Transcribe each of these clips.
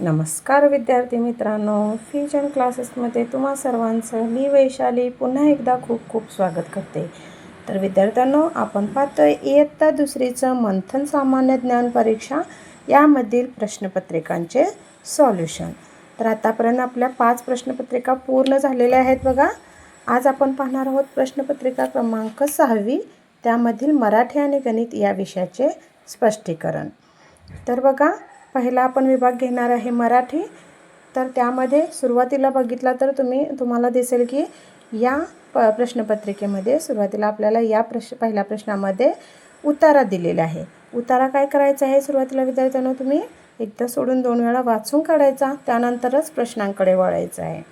नमस्कार विद्यार्थी मित्रांनो, फ्युजन क्लासेसमध्ये तुम्हा सर्वांचं मी वैशाली पुन्हा एकदा खूप खूप स्वागत करते. तर विद्यार्थ्यांनो, आपण पाहतोय इयत्ता दुसरीचं मंथन सामान्य ज्ञान परीक्षा यामधील प्रश्नपत्रिकांचे सॉल्युशन. तर आतापर्यंत आपल्या 5 प्रश्नपत्रिका पूर्ण झालेल्या आहेत बघा. आज आपण पाहणार आहोत प्रश्नपत्रिका क्रमांक 6वी, त्यामधील मराठी आणि गणित या विषयाचे स्पष्टीकरण. तर बघा, पहिला आपण विभाग घेणार आहे मराठी. तर त्यामध्ये सुरुवातीला बघितला तर तुम्हाला दिसेल की या प्रश्नपत्रिकेमध्ये सुरुवातीला आपल्याला या पहिल्या प्रश्नामध्ये उतारा दिलेला आहे. उतारा काय करायचा आहे सुरुवातीला विद्यार्थ्यांनो, तुम्ही एकदा सोडून 2 वेळा वाचून काढायचा, त्यानंतरच प्रश्नांकडे वळायचं आहे.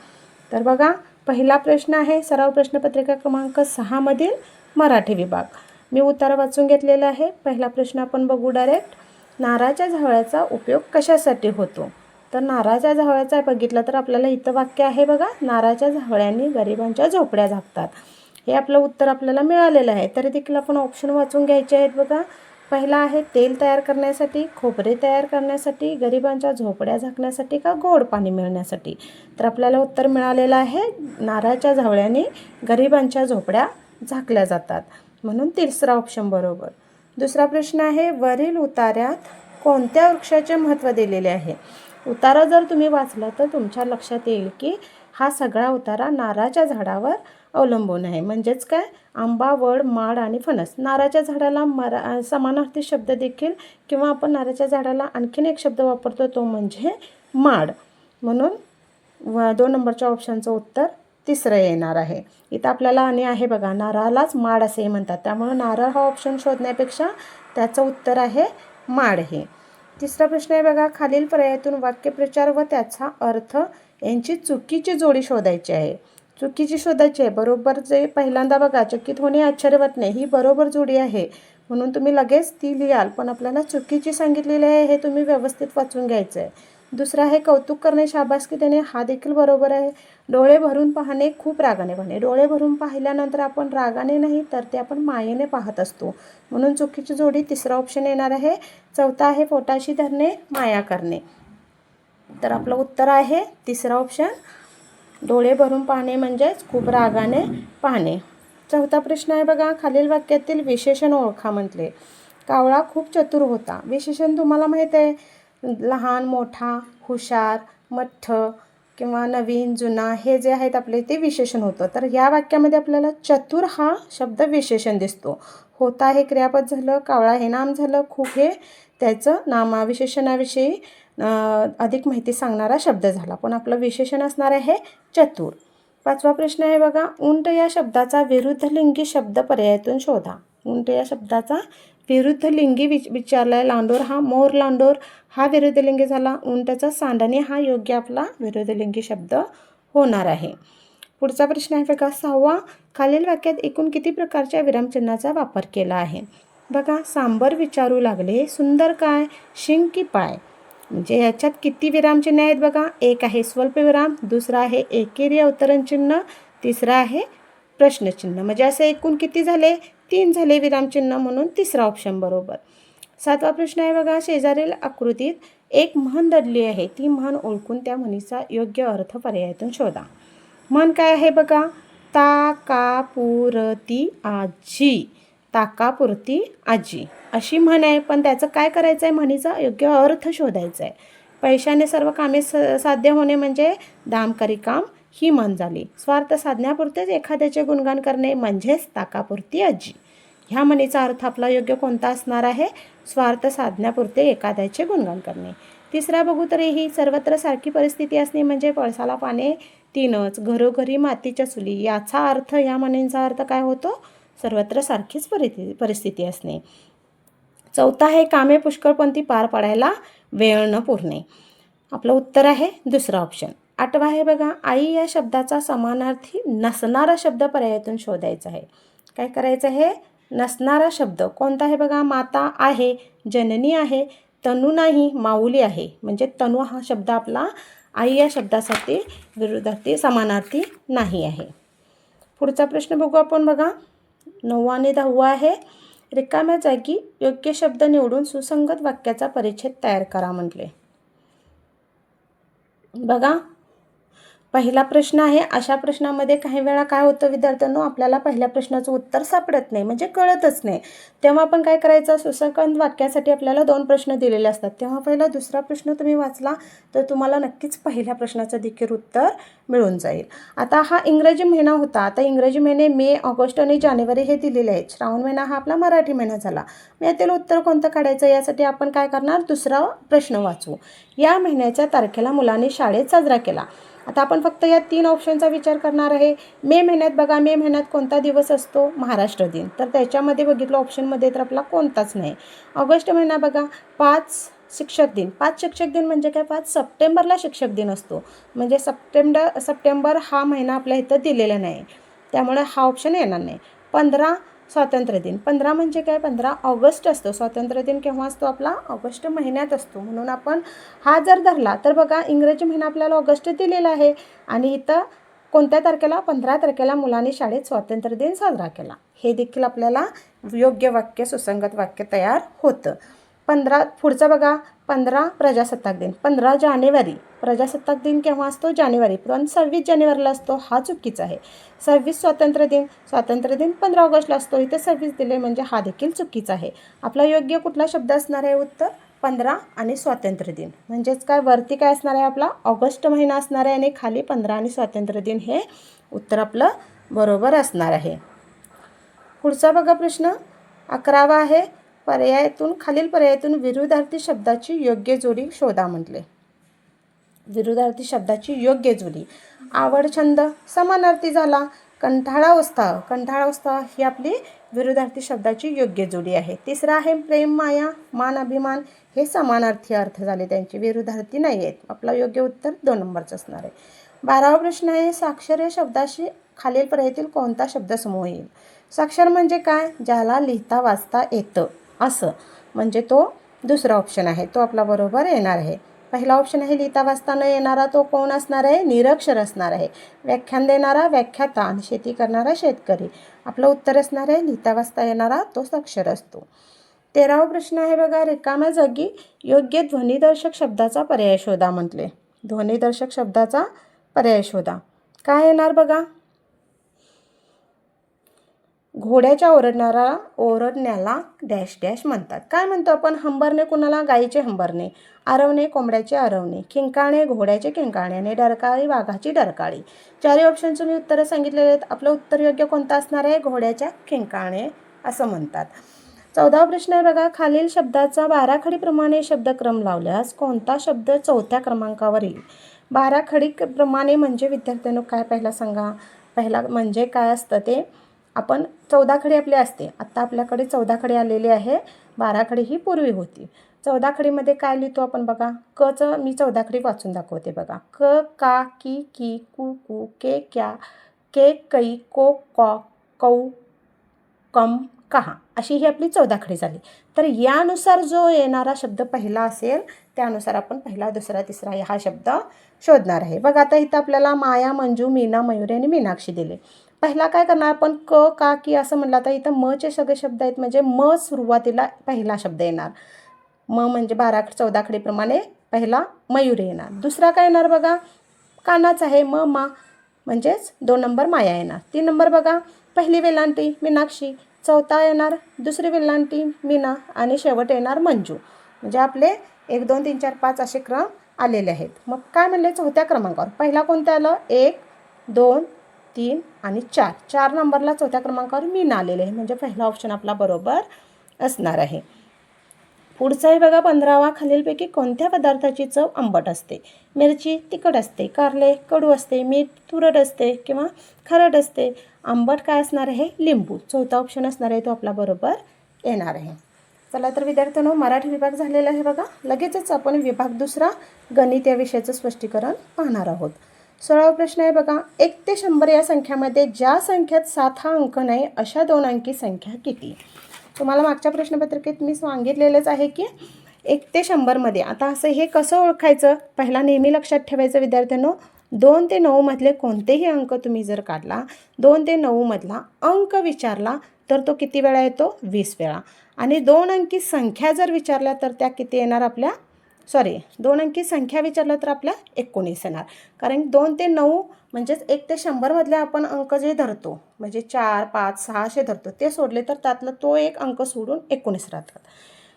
तर बघा, पहिला प्रश्न आहे सराव प्रश्नपत्रिका क्रमांक 6 मधील मराठी विभाग. मी उतारा वाचून घेतलेला आहे. पहिला प्रश्न आपण बघू डायरेक्ट. नारळाच्या झावळ्याचा उपयोग कशासाठी होतो? तर नारळाच्या झावळ्याचा बघितलं तर आपल्याला इथं वाक्य आहे बघा, नारळाच्या झावळ्यांनी गरिबांच्या झोपड्या झाकतात. हे आपलं उत्तर आपल्याला मिळालेलं आहे. तरी देखील आपण ऑप्शन वाचून घ्यायचे आहेत बघा. पहिला आहे तेल तयार करण्यासाठी, खोबरे तयार करण्यासाठी, गरिबांच्या झोपड्या झाकण्यासाठी का गोड पाणी मिळण्यासाठी. तर आपल्याला उत्तर मिळालेलं आहे नारळाच्या झावळ्यांनी गरिबांच्या झोपड्या झाकल्या जातात, म्हणून तिसरा ऑप्शन बरोबर. दुसरा प्रश्न आहे, वरील उतार्यात कोणत्या वृक्षाचे महत्त्व दिलेले आहे? उतारा जर तुम्ही वाचला तर तुमच्या लक्षात येईल की हा सगळा उतारा नारळाच्या झाडावर अवलंबून आहे. म्हणजेच काय, आंबा, वड, माड आणि फणस. नारळाच्या झाडाला समानार्थी शब्द देखील किंवा आपण नारळाच्या झाडाला आणखीन एक शब्द वापरतो, तो म्हणजे माड. म्हणून 2 नंबरच्या ऑप्शनचं उत्तर तिसरं येणार आहे. इथं आपल्याला आणि आहे बघा, नारळालाच माड असेही म्हणतात, त्यामुळे नारळ हा ऑप्शन शोधण्यापेक्षा त्याचं उत्तर आहे माड हे. तिसरा प्रश्न आहे बघा, खालील पर्यायातून वाक्यप्रचार व त्याचा अर्थ यांची चुकीची जोडी शोधायची आहे. चुकीची शोधायची आहे. बरोबर जे पहिल्यांदा बघा, चकित होणे आश्चर्यवत नाही, ही बरोबर जोडी आहे म्हणून तुम्ही लगेच ती लिहाल, पण आपल्याला चुकीची सांगितलेली आहे हे तुम्ही व्यवस्थित वाचून घ्यायचं आहे. दुसरं आहे कौतुक करणे, शाबासकी देणे, हा देखील बरोबर आहे. डोळे भरून पाहणे, खूप रागाने पाहणे. डोळे भरून पाहिल्यानंतर आपण रागाने नाही तर ते आपण मायेने पाहत असतो, म्हणून चुकीची जोडी तिसरा ऑप्शन येणार आहे. चौथा आहे पोटाशी धरणे, माया करणे. तर आपलं उत्तर आहे तिसरा ऑप्शन, डोळे भरून पाहणे म्हणजेच खूप रागाने पाहणे. चौथा प्रश्न आहे बघा, खालील वाक्यातील विशेषण ओळखा म्हटले. कावळा खूप चतुर होता. विशेषण तुम्हाला माहीत आहे, लहान, मोठा, हुशार, मठ्ठ किंवा नवीन, जुना, हे जे आहेत आपले ते विशेषण होतं. तर या वाक्यामध्ये आपल्याला चतुर हा शब्द विशेषण दिसतो. होता हे क्रियापद झालं, कावळा हे नाम झालं, खूप हे त्याचं विशेषणाविषयी अधिक माहिती सांगणारा शब्द झाला, पण आपलं विशेषण असणार आहे चतुर. 5वा प्रश्न आहे बघा, उंट या शब्दाचा विरुद्धलिंगी शब्द पर्यायातून शोधा. उंट या शब्दाचा विरुद्धलिंगी विचारलाय. लांडोर हा मोर, लांडोर हा विरुद्धलिंगी झाला. उंटचा सांडणे हा योग्य आपला विरुद्धलिंगी शब्द होणार आहे. पुढचा प्रश्न आहे बघा 6वा, खालील वाक्यात एकूण किती प्रकारच्या विरामचिन्हाचा वापर केला आहे? बघा, सांबर विचारू लागले, सुंदर काय, शिंग की पाय. म्हणजे याच्यात किती विरामचिन्ह आहेत बघा. एक आहे स्वल्पविराम, दुसरा आहे एकेरी अवतरण चिन्ह, तिसरा आहे प्रश्नचिन्ह. म्हणजे असे एकूण किती झाले? 3 झाले विरामचिन्ह, म्हणून तिसरा ऑप्शन बरोबर. 7वा प्रश्न आहे बघा, शेजारील आकृतीत एक म्हण दडली आहे, ती म्हण ओळखून त्या म्हणीचा योग्य अर्थ पर्यायातून शोधा. म्हण काय आहे बघा, ताकापुरती आजी. ताकापुरती आजी अशी म्हण आहे, पण त्याचं काय करायचं आहे, म्हणीचा योग्य अर्थ शोधायचा आहे. पैशाने सर्व कामे साध्य होणे म्हणजे दामकरी काम ही म्हण झाली. स्वार्थ साधण्यापुरतेच एखाद्याचे गुणगान करणे म्हणजेच ताकापुरती आजी. ह्या म्हणीचा अर्थ आपला योग्य कोणता असणार आहे? स्वार्थ साधण्यापुरते एखाद्याचे गुणगान करणे. तिसरा बघू तर ही सर्वत्र सारखी परिस्थिती असणे म्हणजे पळसाला पाने तीनच, घरोघरी मातीच्या चुली. याचा अर्थ, ह्या म्हणींचा अर्थ काय होतो? सर्वत्र सारखीच परिस्थिती असणे. चौथा आहे कामे पुष्कळपंथी पार पाडायला वेळ न पुरणे. आपलं उत्तर आहे दुसरा ऑप्शन. 8वा आहे बघा, आई या शब्दाचा समानार्थी नसणारा शब्द पर्यायातून शोधायचा आहे. काय करायचं आहे? नसणारा शब्द कोणता आहे बघा, माता आहे, जननी आहे, तनू नाही, माऊली आहे. म्हणजे तनू हा शब्द आपला आई या शब्दासाठी विरुद्धार्थी समानार्थी नाही आहे. पुढचा प्रश्न बघू आपण बघा, 9वा आणि 10वा आहे. रिकाम्या जागी योग्य शब्द निवडून सुसंगत वाक्याचा परिच्छेद तयार करा म्हटले. बघा, पहिला प्रश्न आहे. अशा प्रश्नामध्ये काही वेळा काय होतं विद्यार्थ्यांनो, आपल्याला पहिल्या प्रश्नाचं उत्तर सापडत नाही, म्हणजे कळतच नाही. तेव्हा आपण काय करायचं, सुसंगत वाक्यासाठी आपल्याला 2 प्रश्न दिलेले असतात. तेव्हा पहिला दुसरा प्रश्न तुम्ही वाचला तर तुम्हाला नक्कीच पहिल्या प्रश्नाचं देखील उत्तर मिळून जाईल. आता हा इंग्रजी महिना होता. आता इंग्रजी महिने मे, ऑगस्ट आणि जानेवारी हे दिलेले आहेत. श्रावण महिना हा आपला मराठी महिना झाला. मग यातील उत्तर कोणतं काढायचं, यासाठी आपण काय करणार, दुसरा प्रश्न वाचू. या महिन्याच्या तारखेला मुलांनी शाळेत साजरा केला. आता आपण फक्त या 3 ऑप्शनचा विचार करणार आहे. मे महिन्यात बघा, मे महिन्यात कोणता दिवस असतो, महाराष्ट्र दिन, तर त्याच्यामध्ये बघितलं ऑप्शनमध्ये तर आपला कोणताच नाही. ऑगस्ट महिना बघा, 5 शिक्षक दिन. 5 शिक्षक दिन म्हणजे काय, 5 सप्टेंबरला शिक्षक दिन असतो, म्हणजे सप्टेंबर हा महिना आपल्या इथं दिलेला नाही, त्यामुळे हा ऑप्शन येणार नाही. 15 स्वातंत्र्य दिन. 15 म्हणजे काय, 15 ऑगस्ट असतो. स्वातंत्र्य दिन केव्हा असतो आपला, ऑगस्ट महिन्यात असतो, म्हणून आपण हा जर धरला तर बघा, इंग्रजी महिना आपल्याला ऑगस्ट दिलेला आहे आणि इथं कोणत्या तारखेला, 15 तारखेला मुलांनी शाळेत स्वातंत्र्य दिन साजरा केला. हे देखील आपल्याला योग्य वाक्य, सुसंगत वाक्य तयार होतं. पुढचं बघा, 15 प्रजासत्ताक दिन. 15 जानेवारी प्रजासत्ताक दिन केव्हा असतो, जानेवारी, पण 26 जानेवारीला असतो, हा चुकीचा आहे. 26 स्वातंत्र्य दिन 15 ऑगस्टला असतो, इथे 26 दिले म्हणजे हा देखील चुकीचा आहे. आपला योग्य कुठला शब्द असणार आहे उत्तर, 15 आणि स्वातंत्र्य दिन. म्हणजेच काय, वरती काय असणार आहे आपला ऑगस्ट महिना असणार आहे आणि खाली 15 आणि स्वातंत्र्य दिन हे उत्तर आपलं बरोबर असणार आहे. पुढचा बघा प्रश्न 11वा आहे. खालील पर्यायातून विरुद्धार्थी शब्दाची योग्य जोडी शोधा म्हटले. विरुद्धार्थी शब्दाची योग्य जोडी. आवड, छंद समानार्थी झाला. कंटाळा, उत्साह ही आपली विरुद्धार्थी शब्दाची योग्य जोडी आहे. तिसरा आहे प्रेम, माया, मान, अभिमान हे समानार्थी अर्थ झाले, त्यांचे विरुद्धार्थी नाही आहेत. आपला योग्य उत्तर 2 नंबरचं असणार आहे. 12वा प्रश्न आहे. साक्षर या शब्दाशी खालील पर्यायातील कोणता शब्दसमूह येईल. साक्षर म्हणजे काय, ज्याला लिहिता वाचता येतं असं, म्हणजे तो दुसरा ऑप्शन आहे, तो आपला बरोबर येणार आहे. पहिला ऑप्शन आहे लिहिता वाचता न येणारा, तो कोण असणार आहे, निरक्षर असणार आहे. व्याख्यान देणारा व्याख्याता आणि शेती करणारा शेतकरी. आपलं उत्तर असणार आहे लिहिता वाचता येणारा, तो साक्षर असतो. 13वा प्रश्न आहे बघा, रिकाम्या जागी योग्य ध्वनिदर्शक शब्दाचा पर्याय शोधा म्हटले. ध्वनिदर्शक शब्दाचा पर्याय शोधा. काय येणार बघा, घोड्याच्या ओरडण्याला डॅश डॅश म्हणतात. काय म्हणतो आपण, हंबरणे कुणाला, गाईचे हंबरणे. आरवणे कोंबड्याचे आरवणे. किंकाळणे घोड्याचे किंकाळणे आणि डरकाळी वाघाची डरकाळी. 4 ऑप्शनचं मी उत्तरं सांगितलेले आहेत. आपलं उत्तर योग्य कोणतं असणार आहे, घोड्याच्या किंकाळणे असं म्हणतात. 14वा प्रश्न आहे बघा, खालील शब्दाचा बाराखडीप्रमाणे शब्दक्रम लावल्यास कोणता शब्द 4थ्या क्रमांकावर येईल. बाराखडीप्रमाणे म्हणजे विद्यार्थ्यांनो काय, पहिला सांगा, पहिला म्हणजे काय असतं ते, आपण 14 खडी आपली असते, आत्ता आपल्याकडे 14 खडी आलेली आहे, 12 खडी ही पूर्वी होती. 14 खडीमध्ये काय लिहितो आपण बघा, कचं मी 14 खडी वाचून दाखवते बघा. क, का, की, कू, कू, के, क्या, के, कै, को, कॉ, कौ, कम, कहा, अशी ही आपली 14 खडी झाली. तर यानुसार जो येणारा शब्द पहिला असेल त्यानुसार आपण पहिला, दुसरा, तिसरा हा शब्द शोधणार आहे. बघा, आता इथं आपल्याला माया, मंजू, मीना, मयुरी आणि मीनाक्षी दिले. पहिला काय करणार आपण, क, का, की असं म्हणलं, तर इथं मचे सगळे शब्द आहेत, म्हणजे म सुरुवातीला पहिला शब्द येणार. म म्हणजे 14 खडीप्रमाणे पहिला मयूर येणार. दुसरा काय येणार बघा, कानाच आहे, मा, म्हणजेच 2 नंबर माया येणार. 3 नंबर बघा, पहिली वेलांटी मीनाक्षी. चौथा येणार दुसरी वेलांटी मीना आणि शेवट येणार मंजू. म्हणजे आपले 1, 2, 3, 4, 5 असे क्रम आलेले आहेत. मग काय म्हणले, 4थ्या क्रमांकावर पहिला कोणतं आलं, 1, 2, 3 आणि 4. 4 नंबरला 4थ्या क्रमांकावर मीना आलेले आहे, म्हणजे पहिला ऑप्शन आपला बरोबर असणार आहे. पुढचं आहे बघा 15वा, खालीलपैकी कोणत्या पदार्थाची चव आंबट असते. मिरची तिखट असते, कारले कडू असते, मीठ तुरट असते किंवा खारट असते. आंबट काय असणार आहे, लिंबू. 4था ऑप्शन असणार आहे, तो आपला बरोबर येणार आहे. चला तर विद्यार्थ्यांनो, मराठी विभाग झालेला आहे बघा. लगेचच आपण विभाग दुसरा गणित या विषयाचं स्पष्टीकरण पाहणार आहोत. 16वा प्रश्न आहे बघा, 1 ते 100 या संख्यामध्ये ज्या संख्येत 7 हा अंक नाही अशा 2 अंकी संख्या किती. तुम्हाला मागच्या प्रश्नपत्रिकेत मी सांगितलेलंच आहे की 1 ते 100मध्ये, आता असं हे कसं ओळखायचं, पहिला नेहमी लक्षात ठेवायचं विद्यार्थ्यांनो, 2 ते 9 मधले कोणतेही अंक तुम्ही जर काढला, 2 ते 9 मधला अंक विचारला तर तो किती वेळा येतो, 20 वेळा. आणि 2 अंकी संख्या जर विचारल्या तर त्या किती येणार आपल्या, 2 अंकी संख्या विचारलं तर आपल्या 19 येणार. कारण 2 ते 9 म्हणजेच 1 ते 100 मधले आपण अंक जे धरतो म्हणजे 4, 5, 6 असे धरतो, ते सोडले तर त्यातलं तो एक अंक सोडून 19 राहतात.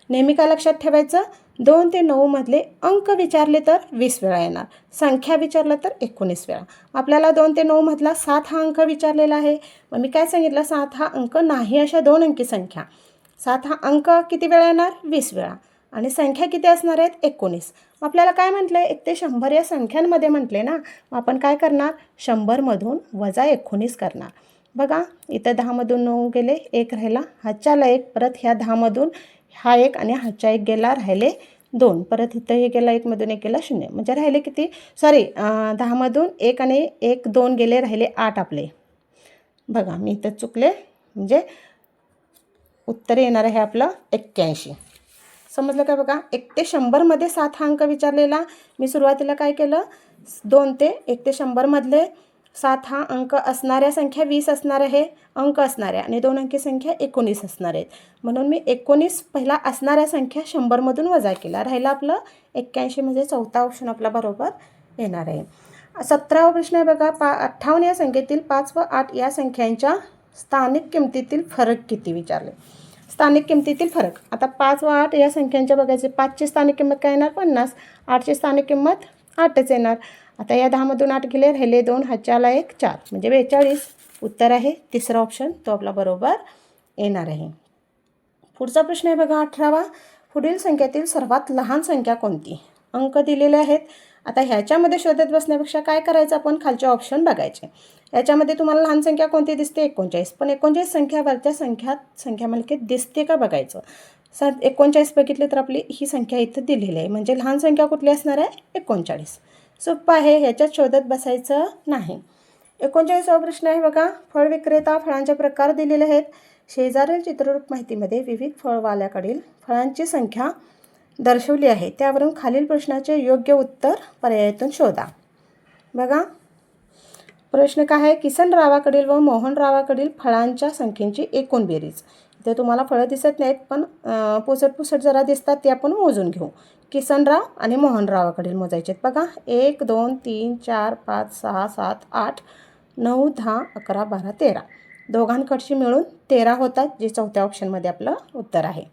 नेहमी काय लक्षात ठेवायचं, 2 ते 9 मधले अंक विचारले तर 20 वेळा येणार, संख्या विचारलं तर 19 वेळा. आपल्याला 2 ते 9 मधला 7 हा अंक विचारलेला आहे. मग मी काय सांगितलं, 7 हा अंक नाही अशा 2 अंकी संख्या. 7 हा अंक किती वेळा येणार, 20 वेळा. आणि संख्या किती असणार आहेत, 19. आपल्याला काय म्हटलं आहे, 1 ते 100 या संख्यांमध्ये म्हटले ना, आपण काय करणार, 100मधून वजा 19 करणार. बघा इथं 10मधून 9 गेले, 1 राहिला, हातच्याला 1, परत ह्या 10मधून हा 1 आणि हातच्या 1 गेला, राहिले 2, परत इथं हे गेला 1मधून 1 गेला 0, म्हणजे राहिले किती, 10मधून 1 आणि 1 2 गेले, राहिले 8 आपले. बघा मी इथं चुकले, म्हणजे उत्तर येणार आहे आपलं 81. समजलं का? बघा 1 ते 100मध्ये 7 हा अंक विचारलेला. मी सुरुवातीला काय केलं, 2 ते 1 ते 100 मधले 7 हा अंक असणाऱ्या संख्या 20 असणार आहे, अंक असणाऱ्या, आणि 2 अंकी संख्या 19 असणार आहेत. म्हणून मी 19 पहिला असणाऱ्या संख्या 100मधून वजा केला, राहिला आपलं 81, म्हणजे चौथा ऑप्शन आपला बरोबर येणार आहे. 17वा प्रश्न आहे बघा, 58 या संख्येतील 5 व 8 या संख्यांच्या स्थानिक किमतीतील फरक किती विचारले. स्थानिक किमतीतील फरक, आता 5 व 8 या संख्यांच्या बघायचे. 5ची स्थानिक किंमत काय येणार, 50. 8ची स्थानिक किंमत 8च येणार. आता या 10मधून 8 गेले, राहिले 2, हातच्याला 1, 4, म्हणजे 42. उत्तर आहे तिसरा ऑप्शन, तो आपला बरोबर येणार आहे. पुढचा प्रश्न आहे बघा 18वा, पुढील संख्यातील सर्वात लहान संख्या कोणती. अंक दिलेले आहेत. आता ह्याच्यामध्ये शोधत बसण्यापेक्षा काय करायचं, आपण खालचे ऑप्शन बघायचे. याच्यामध्ये तुम्हाला लहान संख्या कोणती दिसते, 39. पण 39 संख्या वरच्या संख्या मालिकेत दिसते का बघायचं. 39 बघितले तर आपली ही संख्या इथं दिलेली आहे, म्हणजे लहान संख्या कुठली असणार आहे, 39. सोपं आहे, ह्याच्यात शोधत बसायचं नाही. 39वा प्रश्न आहे बघा, फळ विक्रेता फळांचे प्रकार दिलेले आहेत. शेजारील चित्ररूप माहितीमध्ये विविध फळवाल्याकडील फळांची संख्या दर्शवली आहे, त्यावरून खालील प्रश्नाचे योग्य उत्तर पर्यायातून शोधा. बघा प्रश्न काय आहे, किसनरावाकडील व मोहनरावाकडील फळांच्या संख्येची एकूण बेरीज. इथे तुम्हाला फळं दिसत नाहीत, पण पुसट जरा दिसतात, ते आपण मोजून घेऊ. किसनराव आणि मोहनरावाकडील मोजायचे आहेत. बघा 1 2 3 4 5 6 7 8 9 10 11 12 13, दोघांकडची मिळून 13 होतात, जे चौथ्या ऑप्शनमध्ये आपलं उत्तर आहे.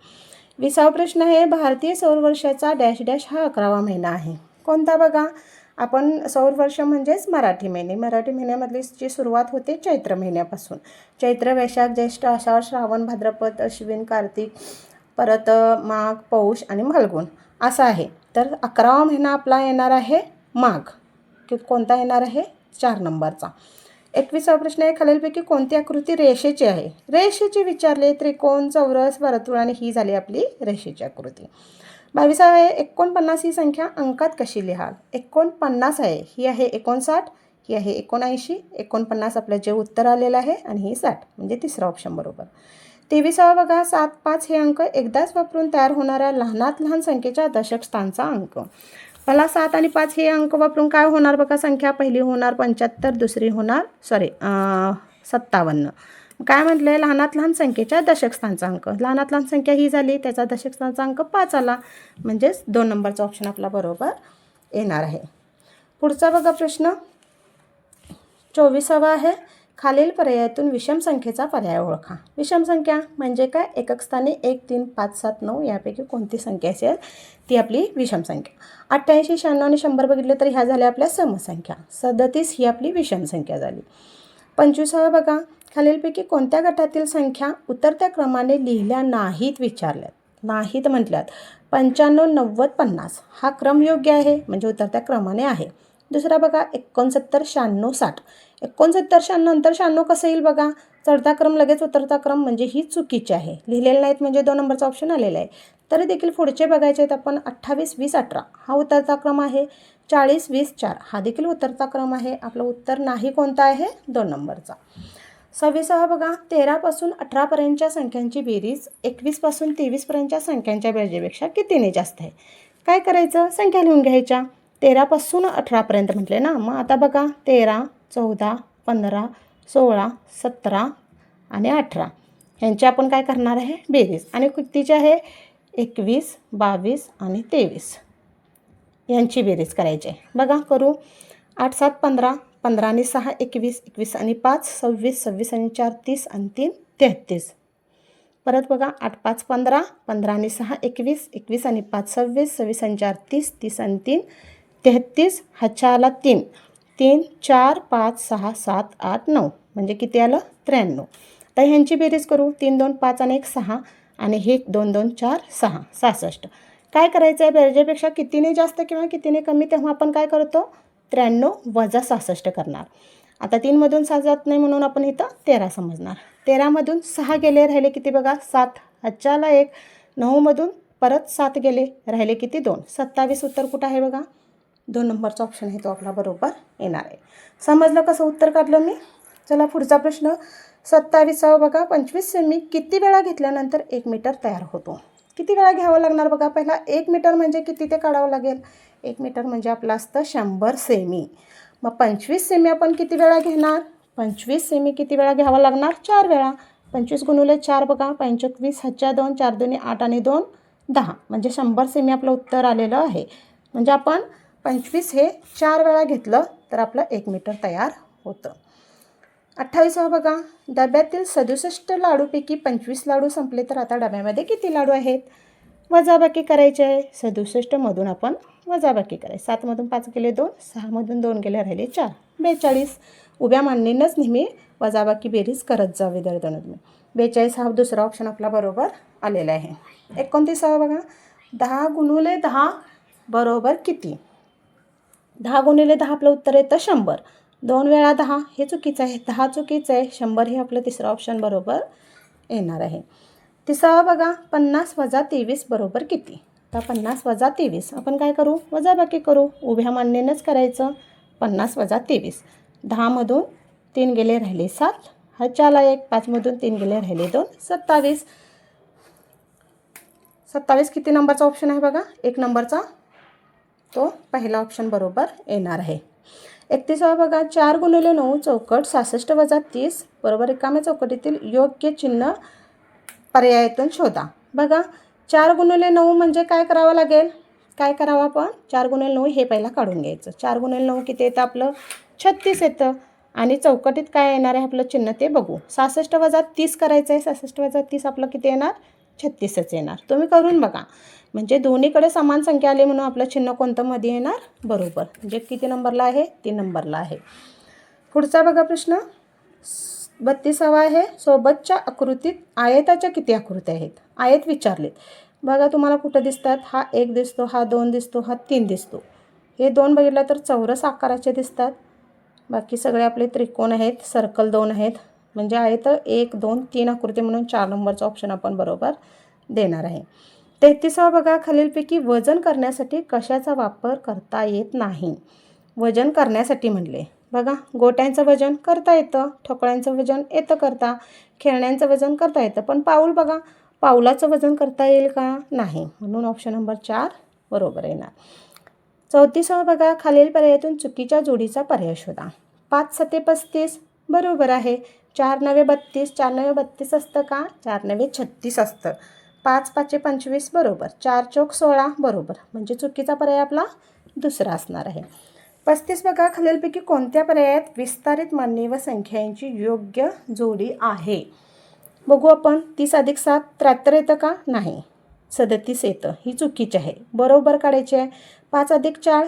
20वा प्रश्न आहे, भारतीय सौरवर्षाचा डॅश डॅश हा 11वा महिना आहे, कोणता. बघा आपण सौरवर्ष म्हणजेच मराठी महिने, मराठी महिन्यामधली जी सुरुवात होते चैत्र महिन्यापासून. चैत्र, वैशाख, ज्येष्ठ, आषाढ, श्रावण, भाद्रपद, अश्विन, कार्तिक, परत माघ, पौष आणि फाल्गुन असा आहे. तर 11वा महिना आपला येणार आहे माघ, कोणता येणार आहे, 4 नंबरचा. 21वा प्रश्न आहे, खालीलपैकी कोणती आकृती रेषेची आहे. रेषेची विचारले, त्रिकोण, चौरस, वर्तुळ, आणि ही झाली आपली रेषेची आकृती. 22वा आहे, 49 ही संख्या अंकात कशी लिहाल. 49 आहे, ही आहे 59, ही आहे 79, 49 आपलं जे उत्तर आलेलं आहे, आणि ही 60, म्हणजे तिसरा ऑप्शन बरोबर. 23वा बघा, 7, 5 हे अंक एकदाच वापरून तयार होणाऱ्या लहानात लहान संख्येच्या दशक स्थानचा अंक. मला 7 आणि 5 हे अंक वापरून काय होणार बघा, संख्या पहिली होणार 75, दुसरी होणार 57. काय म्हटलं आहे, लहानात लहान संख्येच्या दशक स्थानचा अंक. लहानात लहान संख्या ही झाली, त्याचा दशक स्थानचा अंक 5 आला, म्हणजेच 2 नंबरचा ऑप्शन आपला बरोबर येणार आहे. पुढचा बघा प्रश्न 24वा आहे, खालील पर्यायातून विषम संख्येचा पर्याय ओळखा. विषम संख्या म्हणजे काय, एकक स्थानी 1 3 5 7 9 यापैकी कोणती संख्या असेल ती आपली विषम संख्या. 88, 96 आणि 100 बघितले तर ह्या झाल्या आपल्या समसंख्या. 37 ही आपली विषम संख्या झाली. 25वा बघा, खालीलपैकी कोणत्या गटातील संख्या उतरत्या क्रमाने लिहिल्या नाहीत विचारल्यात. नाहीत म्हटल्यात 95, 90, 50 हा क्रम योग्य आहे, म्हणजे उतरत्या क्रमाने आहे. दुसरा बघा 69, 96, 60. 69, 96 नंतर 96 कसं येईल बघा, चढता क्रम लगेच उतरता क्रम, म्हणजे ही चुकीची आहे, लिहिलेले नाहीत, म्हणजे 2 नंबरचा ऑप्शन आलेला आहे. तरी देखील पुढचे बघायचे आहेत आपण. 28, 20, 18 हा उतरता क्रम आहे. 40, 20, 4 हा देखील उतरता क्रम आहे. आपलं उत्तर नाही कोणता आहे, 2 नंबरचा. 26वा बघा, 13 पासून 18 पर्यंतच्या संख्यांची बेरीज 21 पासून 23 पर्यंतच्या संख्यांच्या बेरजेपेक्षा कितीने जास्त आहे. काय करायचं, संख्या लिहून घ्यायच्या. 13 पासून 18 पर्यंत म्हटले ना, मग आता बघा 13, 14, 15, 16, 17 आणि 18 ह्यांची आपण काय करणार आहे, बेरीज. आणि कितीची आहे, 21, 22 आणि 23. यांची बेरीज करायची आहे. बघा करू. 8 7 15, 15 आणि 6 21, 21 आणि 5 26, 26 आणि 4 30 आणि 3 33. परत बघा 8 5 15, 15 आणि 6 21, 21 आणि 5 26, 26 आणि 4 30, 30 आणि 3 33. हातच्या आला 3, 3 4 5 6 7 8 9 म्हणजे किती आलं 93. तर ह्यांची बेरीज करू. 3 2 5 आणि 1 6 आणि हे 2 2 4 6 66. काय करायचं आहे, बेरजेपेक्षा कितीने जास्त किंवा कितीने कमी तेव्हा आपण काय करतो 93 वजा 66 करणार. आता 3मधून 6 जात नाही म्हणून आपण इथं 13 समजणार. 13मधून 6 गेले राहिले किती बघा 7. हातच्या आला 1. 9मधून परत 7 गेले राहिले किती 2. 27 उत्तर कुठं आहे बघा 2 नंबरचा ऑप्शन आहे तो आपला बरोबर येणार आहे. समजलं कसं उत्तर काढलं मी. चला पुढचा प्रश्न 27 बघा. 25 सेमी किती वेळा घेतल्यानंतर 1 मीटर तयार होतो. किती वेळा घ्यावं लागणार बघा. पहिला 1 मीटर म्हणजे किती ते काढावं लागेल. 1 मीटर म्हणजे आपलं असतं 100 सेमी. मग 25 सेमी आपण किती वेळा घेणार. 25 सेमी किती वेळा घ्यावं लागणार 4 वेळा. 25 गुणिले 4 बघा 25. हातच्या 2 4 2 8 आणि 2 10 म्हणजे 100 सेमी आपलं उत्तर आलेलं आहे. म्हणजे आपण 25 हे 4 वेळा घेतलं तर आपलं 1 मीटर तयार होतं. 28 बघा. डब्यातील 67 लाडूपैकी 25 लाडू संपले तर आता डब्यामध्ये किती लाडू आहेत. वजाबाकी करायचे आहे. 67मधून आपण वजाबाकी करायची. 7मधून 5 गेले 2, 6मधून 2 गेले राहिले 4, 42. उभ्या मांडणीनंच नेहमी वजाबाकी बेरीज करत जा विद्यार्थ्यांनो तुम्ही. 42 हा दुसरा ऑप्शन आपला बरोबर आलेला आहे. 29 बघा. 10 गुणिले 10 बरोबर किती. 10 गुणिले 10 आपलं उत्तर येतं 100. 2 वेळा 10 हे चुकीचं आहे. 10 चुकीचं आहे. 100 हे आपलं तिसरं ऑप्शन बरोबर येणार आहे. तिसरा बघा. 50 वजा 23 बरोबर किती. आता 50 वजा 23 आपण काय करू वजाबाकी करू. उभ्या मांडणीनंच करायचं. 50 वजा 23. 10मधून 3 गेले राहिले 7. हातच्या आला 1. 5मधून 3 गेले राहिले 2, 27. 27 किती नंबरचा ऑप्शन आहे बघा 1 नंबरचा. तो पहिला ऑप्शन बरोबर येणार आहे. 31 बघा. 4 गुणिले 9 चौकट 66 वजा 30 बरोबर रिकाम्या चौकटीतील योग्य चिन्ह पर्यायातून शोधा. बघा 4 गुणिले 9 म्हणजे काय करावं लागेल. काय करावं आपण 4 गुणिले 9 हे पहिला काढून घ्यायचं. 4 गुणिले 9 किती येतं आपलं 36 येतं. आणि चौकटीत काय येणार आहे आपलं चिन्ह ते बघू. 66 वजा 30 करायचं आहे. 66 वजा 30 आपलं किती येणार 36च येणार. तुम्ही करून बघा. म्हणजे दोन्हीकडे समान संख्या आली म्हणून आपलं चिन्ह कोणतं मध्ये येणार बरोबर. म्हणजे किती नंबरला आहे 3 नंबरला आहे. पुढचा बघा प्रश्न 32 आहे. सोबतच्या आकृतीत आयताच्या किती आकृत्या आहेत. आयत विचारलेत. बघा तुम्हाला कुठं दिसतात. हा 1 दिसतो, हा 2 दिसतो, हा 3 दिसतो. हे 2 बघितलं तर चौरस आकाराचे दिसतात. बाकी सगळे आपले त्रिकोण आहेत. सर्कल 2 आहेत. म्हणजे आयत 1 2 3 आकृती म्हणून 4 नंबरचा ऑप्शन आपण बरोबर देणार आहे. 33 बघा. खालीलपैकी वजन करण्यासाठी कशाचा वापर करता येत नाही. वजन करण्यासाठी म्हणले बघा. गोट्यांचं वजन करता येतं. ठोकळ्यांचं वजन येतं करता. खेळण्यांचं वजन करता येतं. पण पाऊल बघा पाऊलाचं वजन करता येईल का नाही. म्हणून ऑप्शन नंबर 4 बरोबर येणार. 34 बघा. खालील पर्यायातून चुकीच्या जोडीचा पर्याय शोधा. 5 7 35 बरोबर आहे. 4 9 32 4 9 32 असतं का 4 9 36 असतं. 5 5 25 बरोबर. 4 चौक 16 बरोबर. म्हणजे चुकीचा पर्याय आपला दुसरा असणार आहे. 35 बघा. खालीलपैकी कोणत्या पर्यायात विस्तारित मांडणी व संख्यांची योग्य जोडी आहे. बघू आपण. 30 अधिक 7 73 येतं का नाही. 37 येतं. ही चुकीची आहे. बरोबर काढायची आहे. 5 अधिक 4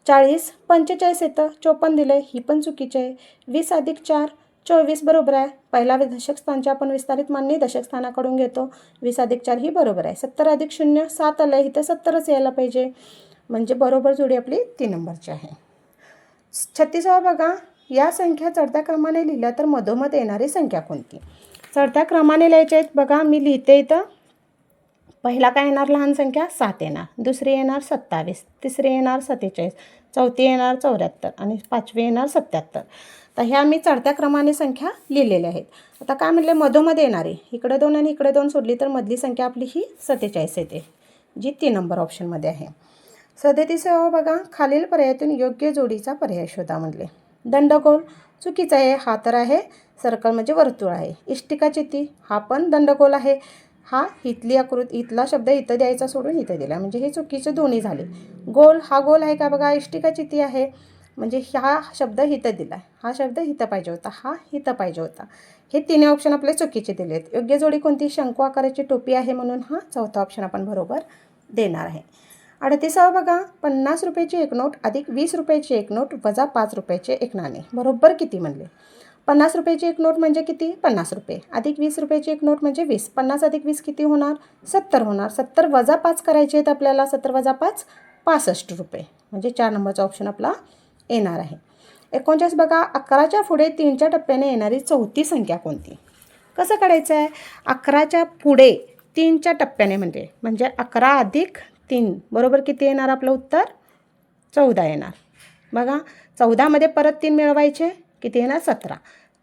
40 45 येतं. 54 दिलं आहे. ही पण चुकीची आहे. 20 अधिक 4 24 बरोबर आहे. पहिला दशक स्थानची आपण विस्तारित मांडणी दशक स्थानाकडून घेतो. 20 अधिक 4 ही बरोबर आहे. 70 अधिक 0 7 आलं आहे. इथं 70च यायला पाहिजे. म्हणजे बरोबर जोडी आपली 3 नंबरची आहे. 36 बघा. या संख्या चढत्या क्रमाने लिहिल्या तर मधोमध येणारी संख्या कोणती. चढत्या क्रमाने लिहायच्या आहेत बघा. मी लिहिते इथं. पहिला काय येणार लहान संख्या 7 येणार. दुसरी येणार 27. तिसरी येणार 47. चौथी येणार 74 आणि पाचवी येणार 77. तर ह्या मी चढत्या क्रमाने संख्या लिहिलेल्या आहेत. आता काय म्हटले मधोमध्ये येणारी इकडे 2 आणि इकडे 2 सोडली तर मधली संख्या आपली ही 47 येते जी 3 नंबर ऑप्शनमध्ये आहे. 37 बघा. खालील पर्यायातून योग्य जोडीचा पर्याय शोधा म्हणले. दंडगोल चुकीचा आहे. हा तर आहे सर्कल म्हणजे वर्तुळ आहे. इष्टिका चिती हा पण दंडगोल आहे. हा इथली आकृती, इथला शब्द इथं द्यायचा सोडून इथं दिला, म्हणजे हे चुकीचे दोन्ही झाले. गोल, हा गोल आहे का बघा, इष्टिकाची ती आहे, म्हणजे हा शब्द इथं दिला, हा शब्द इथं पाहिजे होता, हा इथं पाहिजे होता. हे तिन्ही ऑप्शन आपले चुकीचे दिले आहेत. योग्य जोडी कोणती, शंकू आकाराची टोपी आहे, म्हणून हा चौथा ऑप्शन आपण बरोबर देणार आहे. 38 बघा, 50 रुपयाची एक नोट अधिक 20 रुपयाची एक नोट वजा 5 रुपयाचे एक नाणे बरोबर किती म्हणले. 50 रुपयाची एक नोट म्हणजे किती, 50 रुपये, अधिक 20 रुपयाची एक नोट म्हणजे 20. 50 अधिक 20 किती होणार, 70 होणार. 70 वजा 5 करायचे आहेत आपल्याला, 70 वजा 5 65 रुपये, म्हणजे 4 नंबरचा ऑप्शन आपला येणार आहे. 49 बघा, 11च्या पुढे 3च्या टप्प्याने येणारी चौथी संख्या कोणती. कसं काढायचं आहे, 11च्या पुढे 3च्या टप्प्याने म्हणजे 11 अधिक 3 बरोबर किती येणार, आपलं उत्तर 14 येणार. बघा, 14मध्ये परत 3 मिळवायचे, किती येणार 17.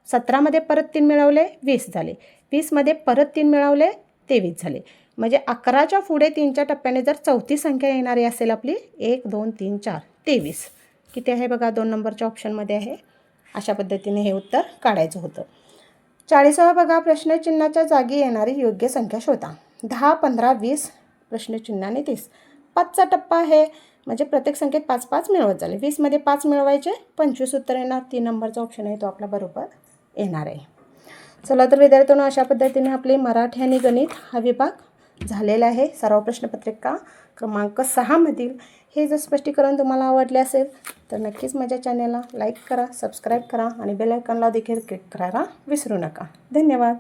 17मध्ये परत 3 मिळवले 20 झाले. 20मध्ये परत 3 मिळवले 23 झाले. म्हणजे 11च्या पुढे 3च्या टप्प्याने जर चौथी संख्या येणारी असेल आपली 1 2 3 4 23 किती आहे बघा, 2 नंबरच्या ऑप्शनमध्ये आहे. अशा पद्धतीने हे उत्तर काढायचं होतं. 40 बघा, प्रश्नचिन्हाच्या जागी येणारी योग्य संख्या शोधा. 10 15 20 प्रश्नचिन्हाने 30. 5चा टप्पा आहे, म्हणजे प्रत्येक संख्येत 5 5 मिळवत झाले. 20मध्ये 5 मिळवायचे, 25 उत्तर येणार. 3 नंबरचा ऑप्शन आहे तो आपला बरोबर येणार आहे. चला तर विद्यार्थ्यांनो, अशा पद्धतीने आपले मराठी आणि गणित हा विभाग झालेला आहे. सराव प्रश्नपत्रिका क्रमांक 6मधील हे जर स्पष्टीकरण तुम्हाला आवडले असेल तर नक्कीच माझ्या चॅनलला लाईक करा, सबस्क्राईब करा आणि बेल आयकॉनला देखील क्लिक करायला विसरू नका. धन्यवाद.